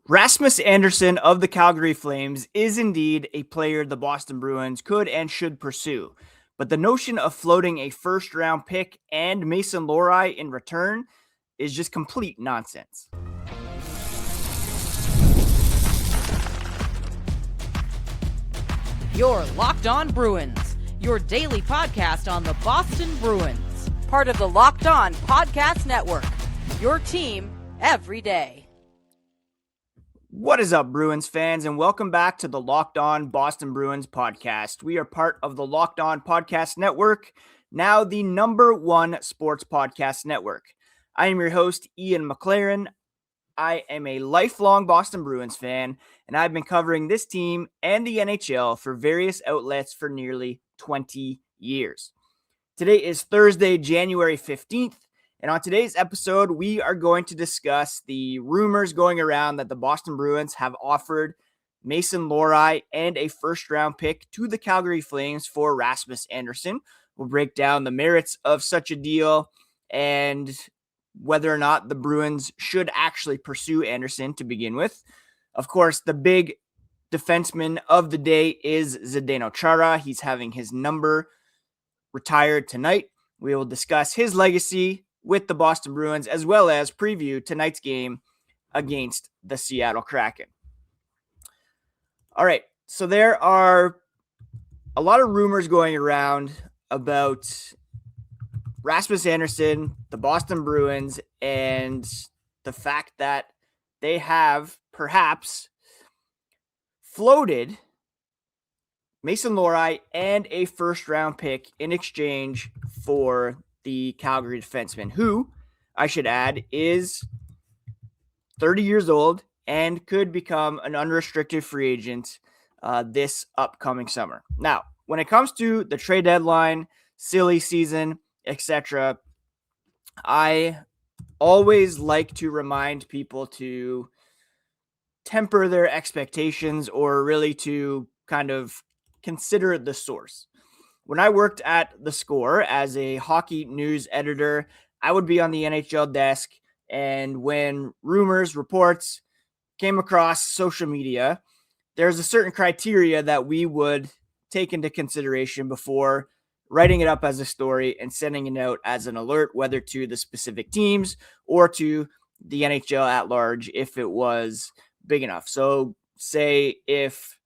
Rasmus Andersson of the Calgary Flames is indeed a player the Boston Bruins could and should pursue. But the notion of floating a first round pick and Mason Lohrei in return is just complete nonsense. You're Locked On Bruins, your daily podcast on the Boston Bruins. Part of the Locked On Podcast Network, your team every day. What is up, Bruins fans, and welcome back to the Locked On Boston Bruins podcast. We are part of the Locked On Podcast Network, now the #1 sports podcast network. I am your host, Ian McLaren. I am a lifelong Boston Bruins fan, and I've been covering this team and the NHL for various outlets for nearly 20 years. Today is Thursday, January 15th. And on today's episode, we are going to discuss the rumors going around that the Boston Bruins have offered Mason Lohrei and a first-round pick to the Calgary Flames for Rasmus Andersson. We'll break down the merits of such a deal and whether or not the Bruins should actually pursue Andersson to begin with. Of course, the big defenseman of the day is Zidane Chara. He's having his number retired tonight. We will discuss his legacy with the Boston Bruins, as well as preview tonight's game against the Seattle Kraken. All right, so there are a lot of rumors going around about Rasmus Andersson, the Boston Bruins, and the fact that they have perhaps floated Mason Lohrei and a first-round pick in exchange for the Calgary defenseman, who, I should add, is 30 years old and could become an unrestricted free agent this upcoming summer. Now, when it comes to the trade deadline, silly season, etc., I always like to remind people to temper their expectations or really to kind of consider the source. When I worked at The Score as a hockey news editor, I would be on the NHL desk, and when rumors, reports came across social media, there's a certain criteria that we would take into consideration before writing it up as a story and sending it out as an alert, whether to the specific teams or to the NHL at large if it was big enough. So say if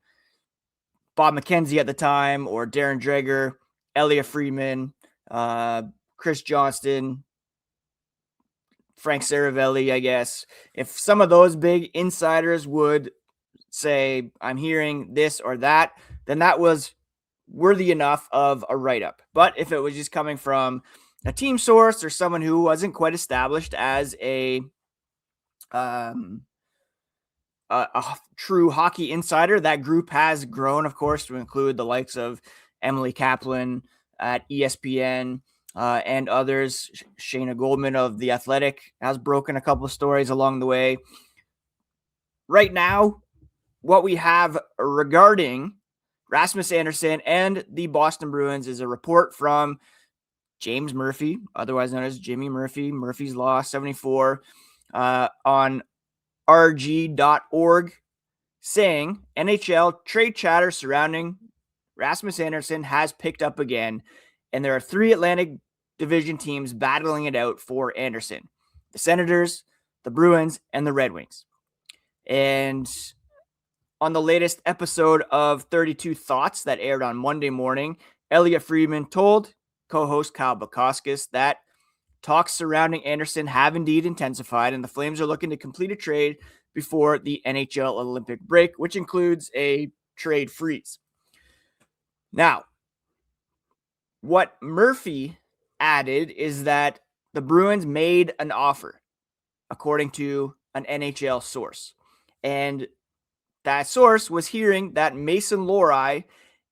Bob McKenzie at the time, or Darren Dreger, Elliot Friedman, Chris Johnston, Frank Saravelli, I guess. If some of those big insiders would say, I'm hearing this or that, then that was worthy enough of a write-up. But if it was just coming from a team source or someone who wasn't quite established as a true hockey insider, that group has grown, of course, to include the likes of Emily Kaplan at ESPN and others. Shayna Goldman of The Athletic has broken a couple of stories along the way. Right now, what we have regarding Rasmus Andersson and the Boston Bruins is a report from James Murphy, otherwise known as Jimmy Murphy, Murphy's Law 74, on rg.org, saying NHL trade chatter surrounding Rasmus Andersson has picked up again, and there are 3 Atlantic Division teams battling it out for Andersson: the Senators, the Bruins, and the Red Wings. And on the latest episode of 32 Thoughts that aired on Monday morning, Elliot Friedman told co-host Kyle Bukauskas that talks surrounding Andersson have indeed intensified, and the Flames are looking to complete a trade before the NHL Olympic break, which includes a trade freeze. Now, what Murphy added is that the Bruins made an offer, according to an NHL source. And that source was hearing that Mason Lohrei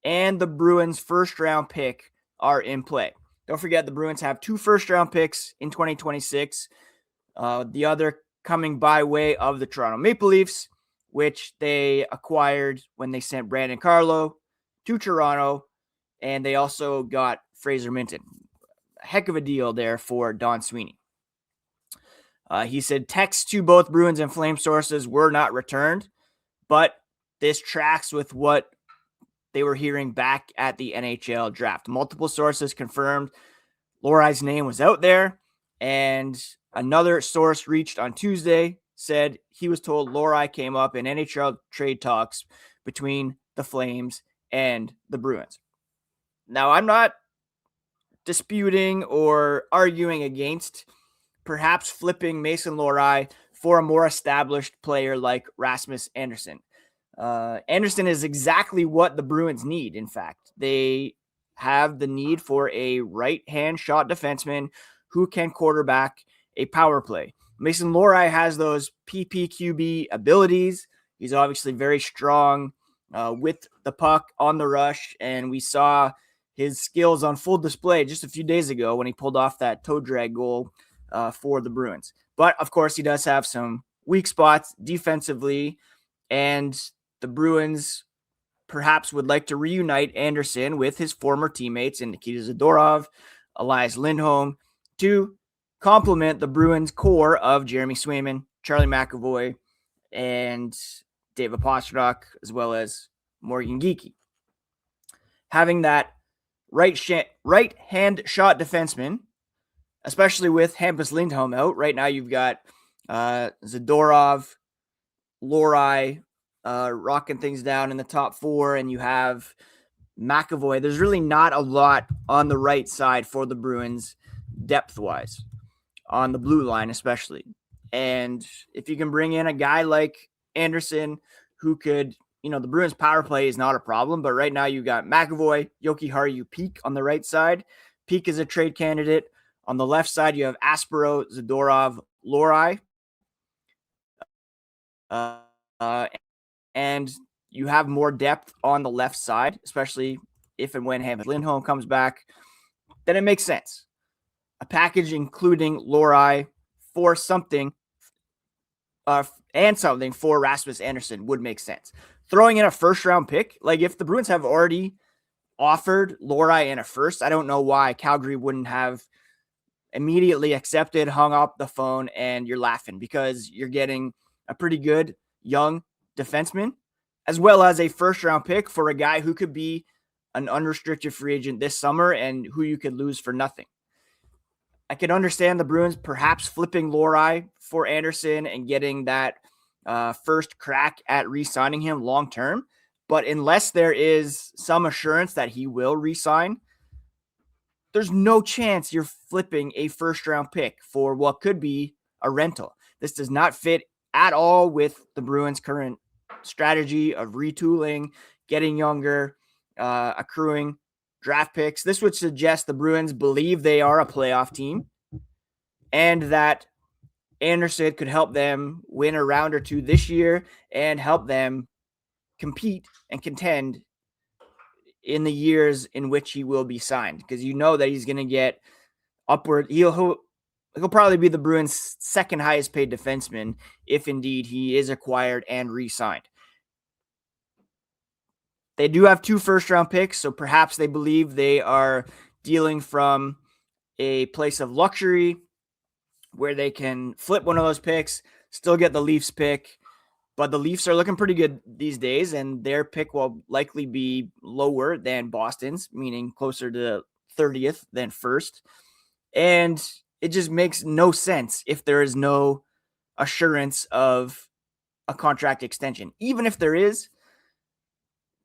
and the Bruins' first-round pick are in play. Don't forget, the Bruins have 2 first-round picks in 2026. The other coming by way of the Toronto Maple Leafs, which they acquired when they sent Brandon Carlo to Toronto, and they also got Fraser Minton. A heck of a deal there for Don Sweeney. He said texts to both Bruins and Flame sources were not returned, but this tracks with what they were hearing back at the NHL draft. Multiple sources confirmed Lohrei's name was out there, and another source reached on Tuesday said he was told Lohrei came up in NHL trade talks between the Flames and the Bruins. Now, I'm not disputing or arguing against perhaps flipping Mason Lohrei for a more established player like Rasmus Andersson. Andersson is exactly what the Bruins need. In fact, they have the need for a right-hand shot defenseman who can quarterback a power play. Mason Lohrei has those PPQB abilities. He's obviously very strong with the puck on the rush, and we saw his skills on full display just a few days ago when he pulled off that toe drag goal for the Bruins. But, of course, he does have some weak spots defensively, and the Bruins perhaps would like to reunite Andersson with his former teammates in Nikita Zadorov, Elias Lindholm, to complement the Bruins core of Jeremy Swayman, Charlie McAvoy, and David Pastrnak, as well as Morgan Geekie. Having that right-hand shot defenseman, especially with Hampus Lindholm out, right now you've got Zadorov, Lohrei, rocking things down in the top four, and you have McAvoy. There's really not a lot on the right side for the Bruins depth-wise, on the blue line especially. And if you can bring in a guy like Andersson who could, the Bruins power play is not a problem, but right now you've got McAvoy, Yoki Haru, Peak on the right side. Peak is a trade candidate. On the left side, you have Aspero, Zadorov, Lohrei. And you have more depth on the left side, especially if and when Hampus Lindholm comes back, then it makes sense. A package including Lohrei for something and something for Rasmus Andersson would make sense. Throwing in a first-round pick, like if the Bruins have already offered Lohrei in a first, I don't know why Calgary wouldn't have immediately accepted, hung up the phone, and you're laughing because you're getting a pretty good young defenseman, as well as a first-round pick for a guy who could be an unrestricted free agent this summer and who you could lose for nothing. I can understand the Bruins perhaps flipping Lohrei for Andersson and getting that first crack at re-signing him long-term, but unless there is some assurance that he will re-sign, there's no chance you're flipping a first-round pick for what could be a rental. This does not fit at all with the Bruins' current strategy of retooling, getting younger, accruing draft picks. This would suggest the Bruins believe they are a playoff team and that Andersson could help them win a round or two this year and help them compete and contend in the years in which he will be signed, because you know that he's going to get upward. He'll probably be the Bruins' second highest paid defenseman if indeed he is acquired and re-signed. They do have 2 first-round picks, so perhaps they believe they are dealing from a place of luxury where they can flip one of those picks, still get the Leafs pick, but the Leafs are looking pretty good these days, and their pick will likely be lower than Boston's, meaning closer to 30th than first. And it just makes no sense if there is no assurance of a contract extension. Even if there is,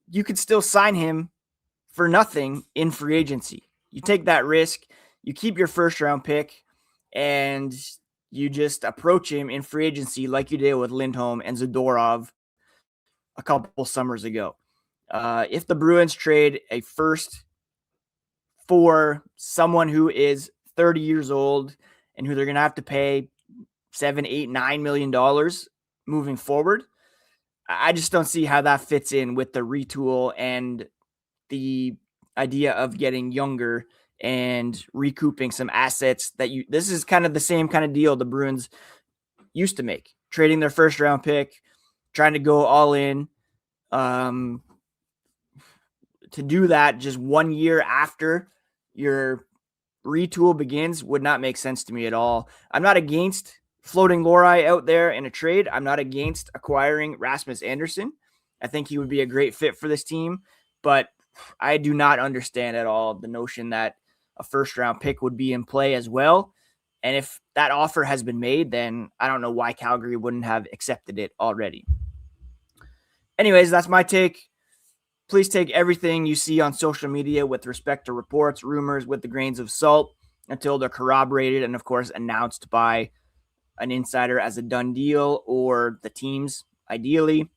you could still sign him for nothing in free agency. You take that risk, you keep your first round pick, and you just approach him in free agency like you did with Lindholm and Zadorov a couple summers ago. If the Bruins trade a first for someone who is 30 years old and who they're going to have to pay $7, $8, $9 million moving forward, I just don't see how that fits in with the retool and the idea of getting younger and recouping some assets that this is kind of the same kind of deal the Bruins used to make, trading their first round pick, trying to go all in. To do that just 1 year after your retool begins would not make sense to me at all. I'm not against floating Lohrei out there in a trade. I'm not against acquiring Rasmus Andersson. I think he would be a great fit for this team, but I do not understand at all the notion that a first-round pick would be in play as well. And if that offer has been made, then I don't know why Calgary wouldn't have accepted it already. Anyways, that's my take. Please take everything you see on social media with respect to reports, rumors with the grains of salt until they're corroborated and, of course, announced by an insider as a done deal or the teams, ideally.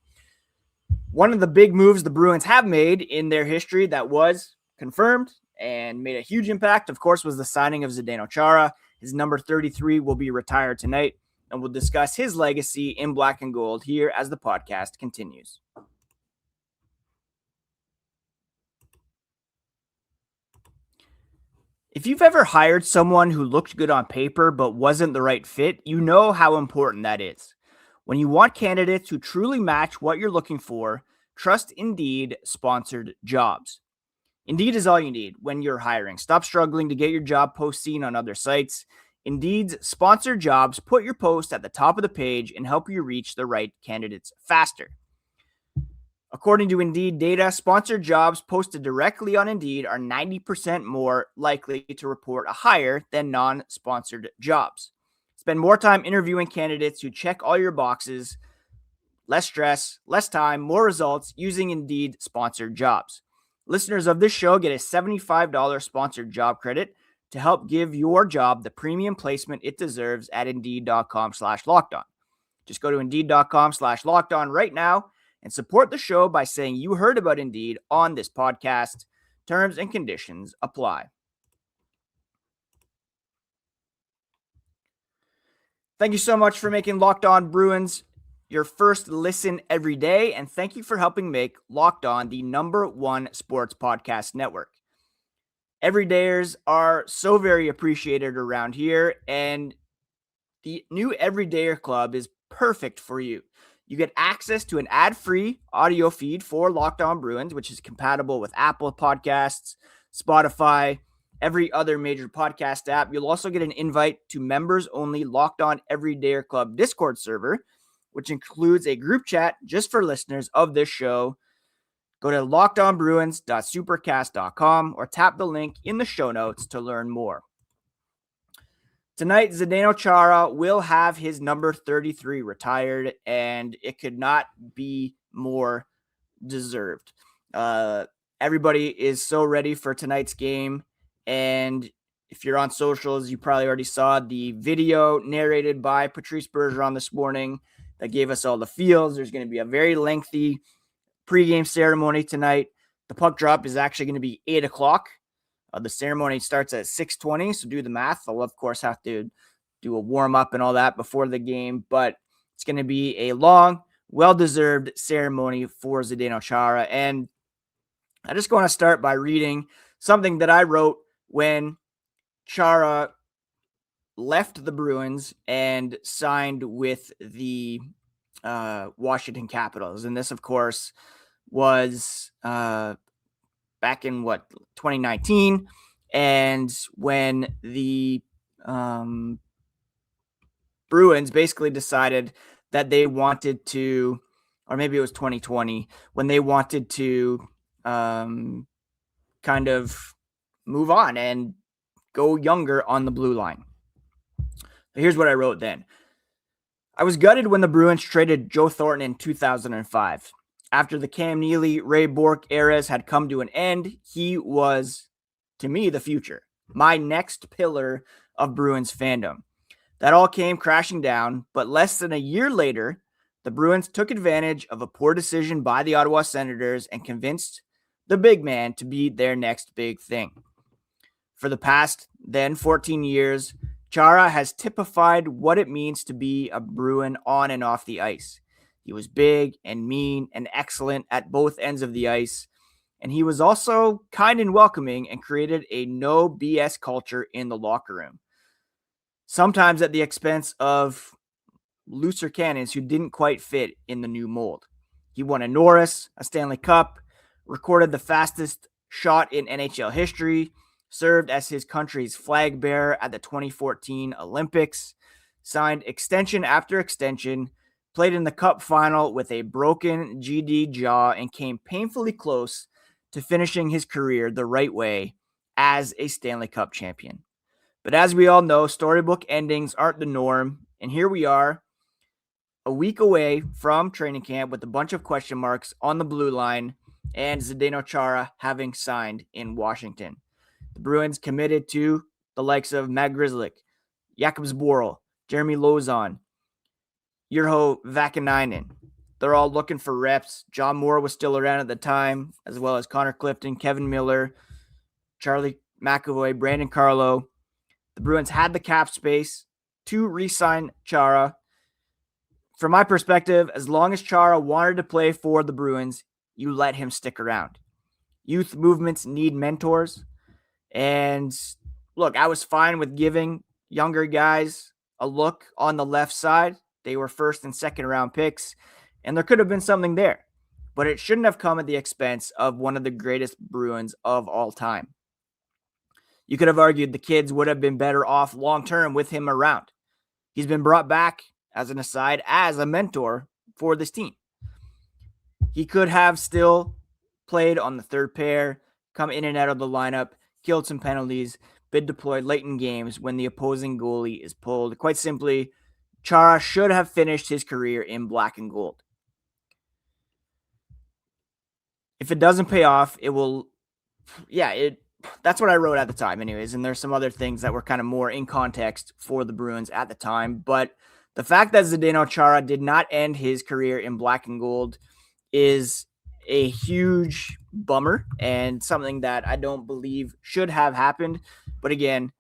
One of the big moves the Bruins have made in their history that was confirmed and made a huge impact, of course, was the signing of Zidane Chara. His number 33 will be retired tonight, and we'll discuss his legacy in black and gold here as the podcast continues. If you've ever hired someone who looked good on paper but wasn't the right fit, you know how important that is. When you want candidates who truly match what you're looking for, trust Indeed sponsored jobs. Indeed is all you need when you're hiring. Stop struggling to get your job post seen on other sites. Indeed's sponsored jobs put your post at the top of the page and help you reach the right candidates faster. According to Indeed data, sponsored jobs posted directly on Indeed are 90% more likely to report a hire than non-sponsored jobs. Spend more time interviewing candidates who check all your boxes. Less stress, less time, more results using Indeed sponsored jobs. Listeners of this show get a $75 sponsored job credit to help give your job the premium placement it deserves at Indeed.com/lockedon. Just go to Indeed.com/lockedon right now and support the show by saying you heard about Indeed on this podcast. Terms and conditions apply. Thank you so much for making Locked On Bruins your first listen every day, and thank you for helping make Locked On the #1 sports podcast network. Everydayers are so very appreciated around here, and the new Everydayer Club is perfect for you. You get access to an ad-free audio feed for Locked On Bruins, which is compatible with Apple Podcasts, Spotify, every other major podcast app. You'll also get an invite to members-only Locked On Everydayer Club Discord server, which includes a group chat just for listeners of this show. Go to lockedonbruins.supercast.com or tap the link in the show notes to learn more. Tonight, Zidane Chara will have his number 33 retired, and it could not be more deserved. Everybody is so ready for tonight's game, and if you're on socials, you probably already saw the video narrated by Patrice Bergeron this morning that gave us all the feels. There's going to be a very lengthy pregame ceremony tonight. The puck drop is actually going to be 8 o'clock. The ceremony starts at 6:20, so do the math. I'll, of course, have to do a warm-up and all that before the game, but it's going to be a long, well-deserved ceremony for Zidane Chara. And I just want to start by reading something that I wrote when Chara left the Bruins and signed with the Washington Capitals. And this, of course, was back in 2019, and when the Bruins basically decided that they wanted to, or maybe it was 2020, when they wanted to kind of move on and go younger on the blue line. Here's what I wrote then. I was gutted when the Bruins traded Joe Thornton in 2005. After the Cam Neely, Ray Bourque eras had come to an end, he was, to me, the future. My next pillar of Bruins fandom. That all came crashing down, but less than a year later, the Bruins took advantage of a poor decision by the Ottawa Senators and convinced the big man to be their next big thing. For the past, then, 14 years, Chara has typified what it means to be a Bruin on and off the ice. He was big and mean and excellent at both ends of the ice, and he was also kind and welcoming and created a no BS culture in the locker room, sometimes at the expense of looser cannons who didn't quite fit in the new mold. He won a Norris, a Stanley Cup, recorded the fastest shot in NHL history, served as his country's flag bearer at the 2014 Olympics, signed extension after extension, played in the Cup final with a broken GD jaw, and came painfully close to finishing his career the right way as a Stanley Cup champion. But as we all know, storybook endings aren't the norm, and here we are, a week away from training camp with a bunch of question marks on the blue line and Zidane Chara having signed in Washington. The Bruins committed to the likes of Matt Grzelcyk, Jakub Zboril, Jeremy Lauzon, Urho Vakanainen. They're all looking for reps. John Moore was still around at the time, as well as Connor Clifton, Kevin Miller, Charlie McAvoy, Brandon Carlo. The Bruins had the cap space to re-sign Chara. From my perspective, as long as Chara wanted to play for the Bruins, you let him stick around. Youth movements need mentors. And look, I was fine with giving younger guys a look on the left side. They were first and second round picks, and there could have been something there. But it shouldn't have come at the expense of one of the greatest Bruins of all time. You could have argued the kids would have been better off long-term with him around. He's been brought back, as an aside, as a mentor for this team. He could have still played on the third pair, come in and out of the lineup, killed some penalties, been deployed late in games when the opposing goalie is pulled. Quite simply, Chara should have finished his career in black and gold. If it doesn't pay off, it will, that's what I wrote at the time anyways, and there's some other things that were kind of more in context for the Bruins at the time, but the fact that Zidane Chara did not end his career in black and gold is a huge bummer and something that I don't believe should have happened. But again,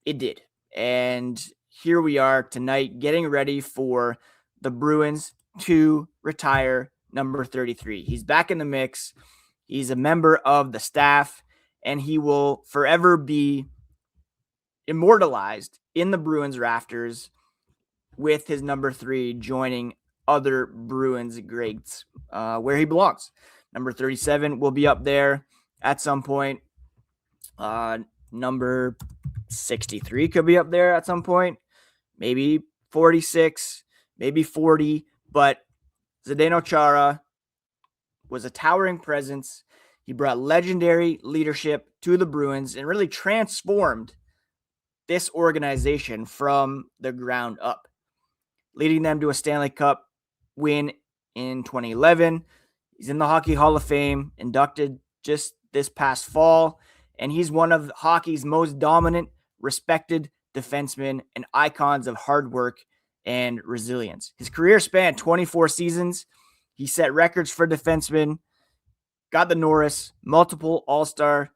it did. And here we are tonight getting ready for the Bruins to retire number 33. He's back in the mix. He's a member of the staff, and he will forever be immortalized in the Bruins rafters with his number 3 joining other Bruins greats where he belongs. Number 37 will be up there at some point. Number 63 could be up there at some point. Maybe 46, maybe 40. But Zidane Chara was a towering presence. He brought legendary leadership to the Bruins and really transformed this organization from the ground up, leading them to a Stanley Cup win in 2011. He's in the Hockey Hall of Fame, inducted just this past fall, and he's one of hockey's most dominant, respected defensemen and icons of hard work and resilience. His career spanned 24 seasons. He set records for defensemen, got the Norris, multiple All-Star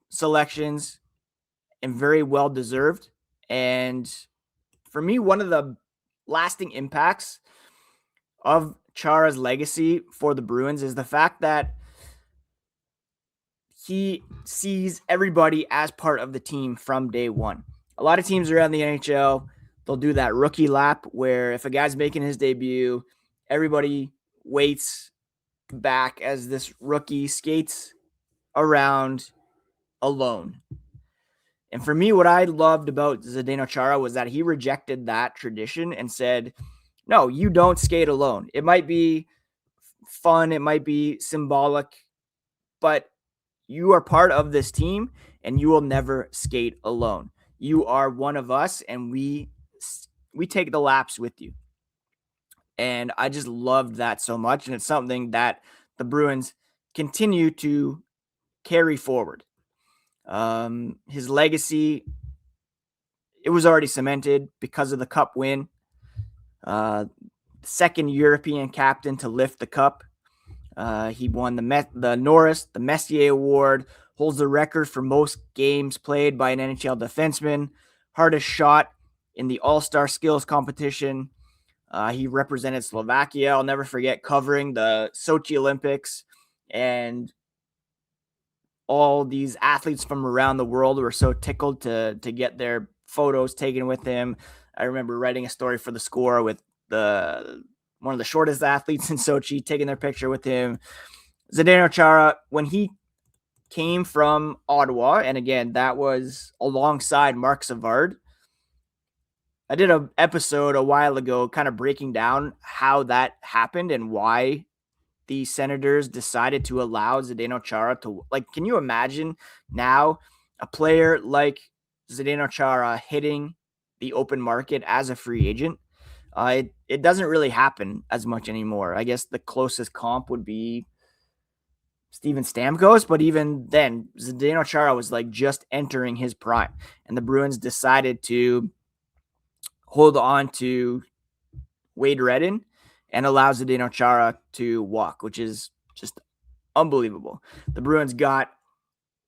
selections, and very well deserved. And for me, one of the lasting impacts of Chara's legacy for the Bruins is the fact that he sees everybody as part of the team from day one. A lot of teams around the NHL, they'll do that rookie lap where if a guy's making his debut, everybody waits back as this rookie skates around alone. And for me, what I loved about Zidane Chara was that he rejected that tradition and said, no, you don't skate alone. It might be fun, it might be symbolic, but you are part of this team and you will never skate alone. You are one of us and we take the laps with you. And I just loved that so much. And it's something that the Bruins continue to carry forward. His legacy, it was already cemented because of the cup win. Second European captain to lift the cup. He won the Norris, the Messier Award, holds the record for most games played by an NHL defenseman, hardest shot in the All-Star Skills competition. He represented Slovakia. I'll never forget covering the Sochi Olympics, and all these athletes from around the world were so tickled to get their photos taken with him. I remember writing a story for The Score with one of the shortest athletes in Sochi taking their picture with him. Zidane Chara, when he came from Ottawa, and again, that was alongside Marc Savard, I did an episode a while ago kind of breaking down how that happened and why the Senators decided to allow Zidane Chara to, like, can you imagine now a player like Zidane Chara hitting the open market as a free agent? It doesn't really happen as much anymore. I guess the closest comp would be Steven Stamkos, but even then, Zdeno Chara was like just entering his prime, and the Bruins decided to hold on to Wade Redden and allow Zdeno Chara to walk, which is just unbelievable. The Bruins got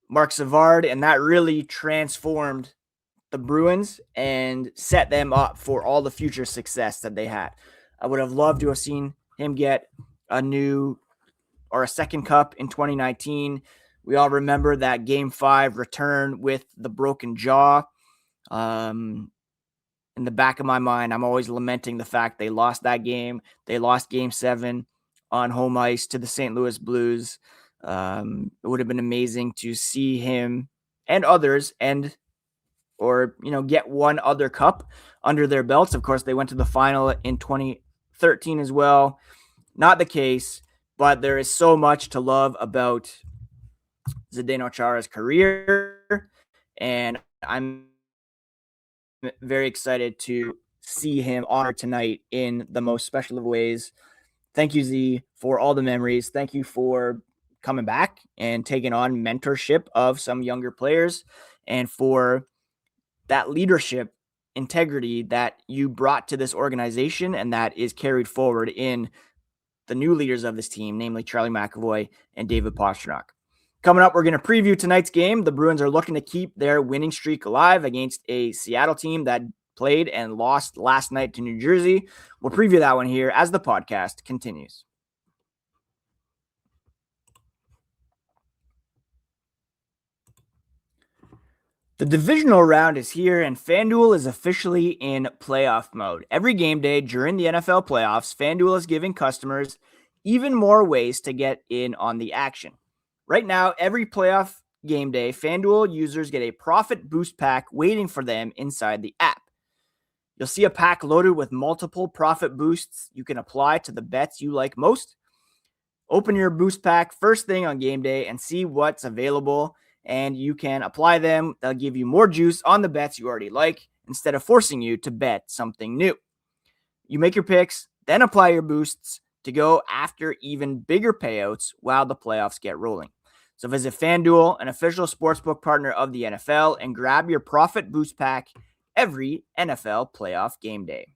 Mark Savard, and that really transformed the Bruins and set them up for all the future success that they had. I would have loved to have seen him get a second cup in 2019. We all remember that Game 5 return with the broken jaw. In the back of my mind, I'm always lamenting the fact they lost that game. They lost Game 7 on home ice to the St. Louis Blues. It would have been amazing to see him and others get one other cup under their belts. Of course, they went to the final in 2013 as well. Not the case, but there is so much to love about Zdeno Chara's career, and I'm very excited to see him honored tonight in the most special of ways. Thank you, Z, for all the memories. Thank you for coming back and taking on mentorship of some younger players, and for that leadership integrity that you brought to this organization and that is carried forward in the new leaders of this team, namely Charlie McAvoy and David Pastrnak. Coming up, we're going to preview tonight's game. The Bruins are looking to keep their winning streak alive against a Seattle team that played and lost last night to New Jersey. We'll preview that one here as the podcast continues. The divisional round is here, and FanDuel is officially in playoff mode. Every game day during the NFL playoffs, FanDuel is giving customers even more ways to get in on the action. Right now, every playoff game day, FanDuel users get a profit boost pack waiting for them inside the app. You'll see a pack loaded with multiple profit boosts you can apply to the bets you like most. Open your boost pack first thing on game day and see what's available, and you can apply them. They'll give you more juice on the bets you already like instead of forcing you to bet something new. You make your picks, then apply your boosts to go after even bigger payouts while the playoffs get rolling. So visit FanDuel, an official sportsbook partner of the NFL, and grab your profit boost pack every NFL playoff game day.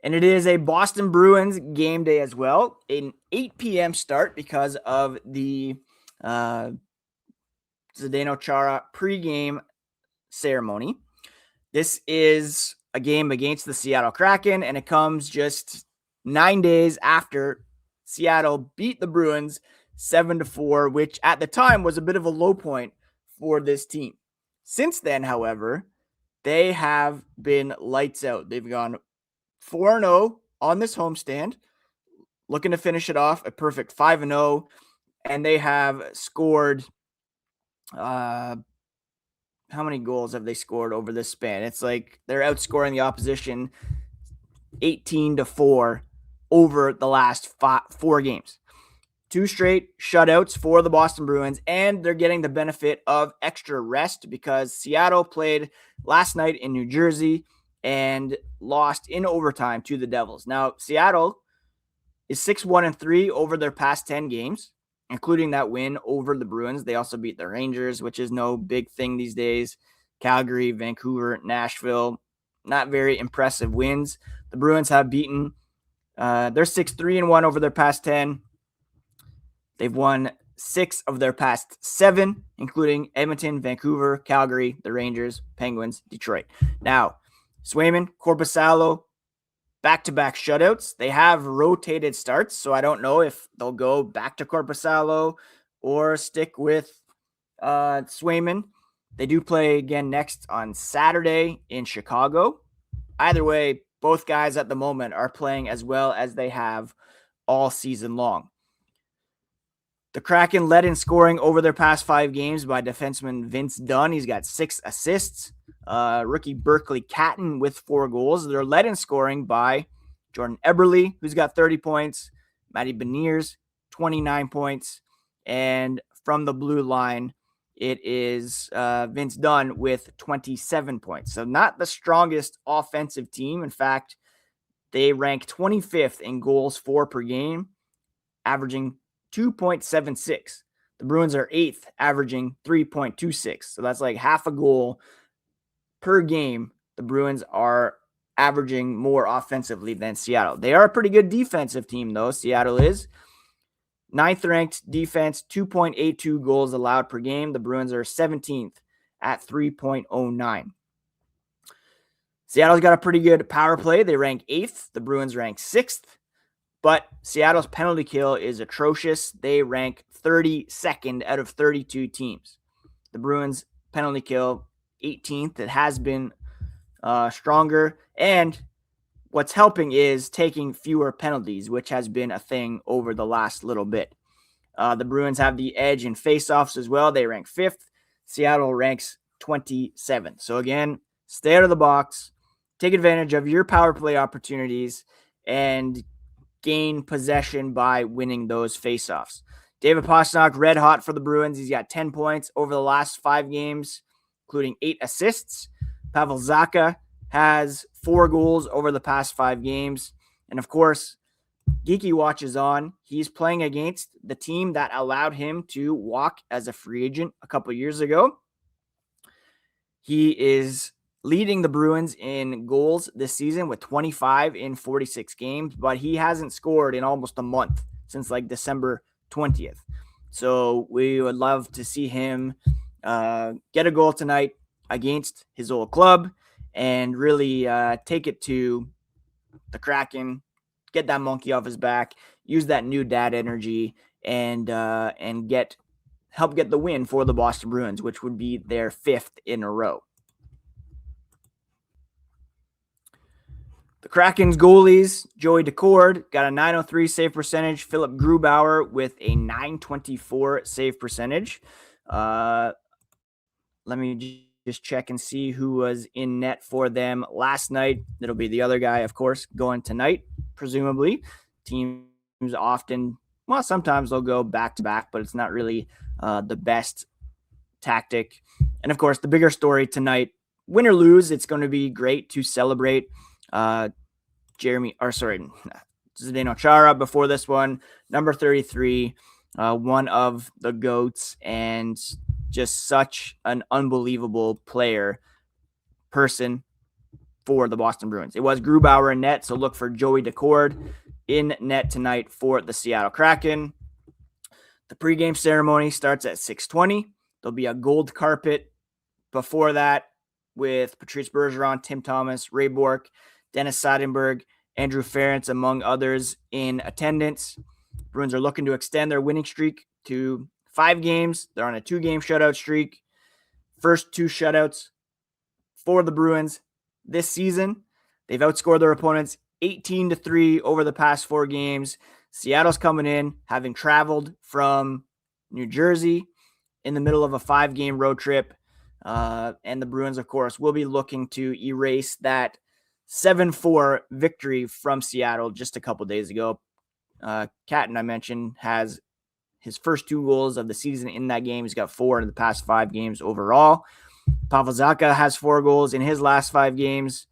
And it is a Boston Bruins game day as well, an 8 p.m. start because of the Zdeno Chara pregame ceremony. This is a game against the Seattle Kraken, and it comes just 9 days after Seattle beat the Bruins 7-4, which at the time was a bit of a low point for this team. Since then, however, they have been lights out. They've gone 4-0 on this homestand, looking to finish it off a perfect 5-0, and they have scored how many goals have they scored over this span? It's like they're outscoring the opposition 18-4 over the last 4 games. 2 straight shutouts for the Boston Bruins, and they're getting the benefit of extra rest because Seattle played last night in New Jersey and lost in overtime to the Devils. Now, Seattle is 6-1-3 over their past 10 games, including that win over the Bruins. They also beat the Rangers, which is no big thing these days. Calgary, Vancouver, Nashville, not very impressive wins. The Bruins have beaten, they're 6-3-1 over their past 10. They've won 6 of their past 7, including Edmonton, Vancouver, Calgary, the Rangers, Penguins, Detroit. Now, Swayman, Korpisalo, back-to-back shutouts. They have rotated starts, so I don't know if they'll go back to Korpisalo or stick with Swayman. They do play again next on Saturday in Chicago. Either way, both guys at the moment are playing as well as they have all season long. The Kraken led in scoring over their past 5 games by defenseman Vince Dunn. He's got 6 assists. Rookie Berkeley Catton with 4 goals. They're led in scoring by Jordan Eberle, who's got 30 points. Matty Beniers, 29 points. And from the blue line, it is Vince Dunn with 27 points. So not the strongest offensive team. In fact, they rank 25th in goals for per game, averaging 2.76. The Bruins are 8th, averaging 3.26. So that's like half a goal per game. The Bruins are averaging more offensively than Seattle. They are a pretty good defensive team, though. Seattle is 9th ranked defense, 2.82 goals allowed per game. The Bruins are 17th at 3.09. Seattle's got a pretty good power play. They rank 8th. The Bruins rank 6th. But Seattle's penalty kill is atrocious. They rank 32nd out of 32 teams. The Bruins penalty kill 18th. It has been stronger. And what's helping is taking fewer penalties, which has been a thing over the last little bit. The Bruins have the edge in faceoffs as well. They rank 5th. Seattle ranks 27th. So again, stay out of the box. Take advantage of your power play opportunities and gain possession by winning those faceoffs. David Pastrnak, red hot for the Bruins. He's got 10 points over the last 5 games, including 8 assists. Pavel Zacha has 4 goals over the past 5 games. And of course, Geeky Watch is on. He's playing against the team that allowed him to walk as a free agent a couple years ago. He is leading the Bruins in goals this season with 25 in 46 games, but he hasn't scored in almost a month since like December 20th. So we would love to see him get a goal tonight against his old club and really take it to the Kraken, get that monkey off his back, use that new dad energy, and help get the win for the Boston Bruins, which would be their 5th in a row. The Kraken's goalies, Joey Decord, got a .903 save percentage. Philip Grubauer with a .924 save percentage. Let me just check and see who was in net for them last night. It'll be the other guy, of course, going tonight, presumably. Teams often, well, sometimes they'll go back-to-back, but it's not really the best tactic. And, of course, the bigger story tonight, win or lose, it's going to be great to celebrate Zidane Chara before this one, number 33, one of the GOATs, and just such an unbelievable person for the Boston Bruins. It was Grubauer in net, so look for Joey Decord in net tonight for the Seattle Kraken. The pregame ceremony starts at 6:20. There'll be a gold carpet before that with Patrice Bergeron, Tim Thomas, Ray Bourque, Dennis Seidenberg, Andrew Ferentz, among others in attendance. Bruins are looking to extend their winning streak to 5 games. They're on a 2-game shutout streak. First 2 shutouts for the Bruins this season. They've outscored their opponents 18-3 over the past 4 games. Seattle's coming in, having traveled from New Jersey in the middle of a 5-game road trip. And the Bruins, of course, will be looking to erase that 7-4 victory from Seattle just a couple days ago. Catton, I mentioned, has his first 2 goals of the season in that game. He's got 4 in the past 5 games overall. Pavel Zacha has 4 goals in his last 5 games.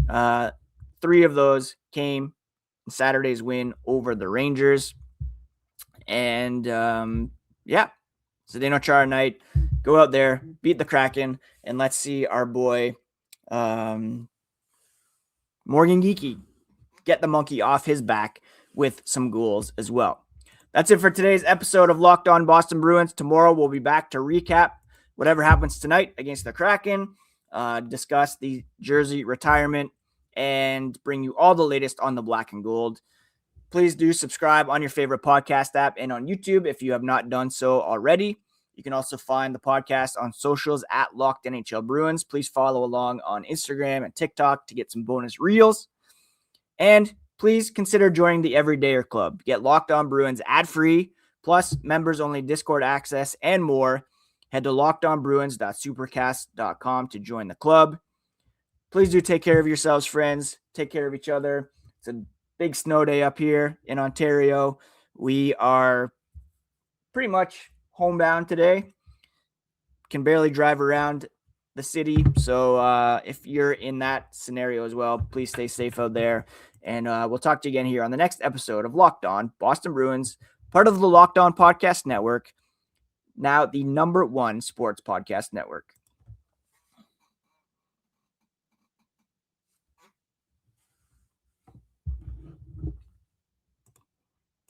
3 of those came in Saturday's win over the Rangers. And, Zidane Chara night. Go out there, beat the Kraken, and let's see our boy Morgan Geeky get the monkey off his back with some goals as well. That's it for today's episode of Locked On Boston Bruins. Tomorrow we'll be back to recap whatever happens tonight against the Kraken, discuss the jersey retirement, and bring you all the latest on the black and gold. Please do subscribe on your favorite podcast app and on YouTube if you have not done so already. You can also find the podcast on socials at Locked NHL Bruins. Please follow along on Instagram and TikTok to get some bonus reels. And please consider joining the Everydayer Club. Get Locked On Bruins ad-free. plus members-only Discord access, and more. Head to lockedonbruins.supercast.com to join the club. Please do take care of yourselves, friends. Take care of each other. It's a big snow day up here in Ontario. We are pretty much homebound today. Can barely drive around the city. So if you're in that scenario as well, please stay safe out there. And we'll talk to you again here on the next episode of Locked On Boston Bruins, part of the Locked On Podcast Network, now the #1 sports podcast network.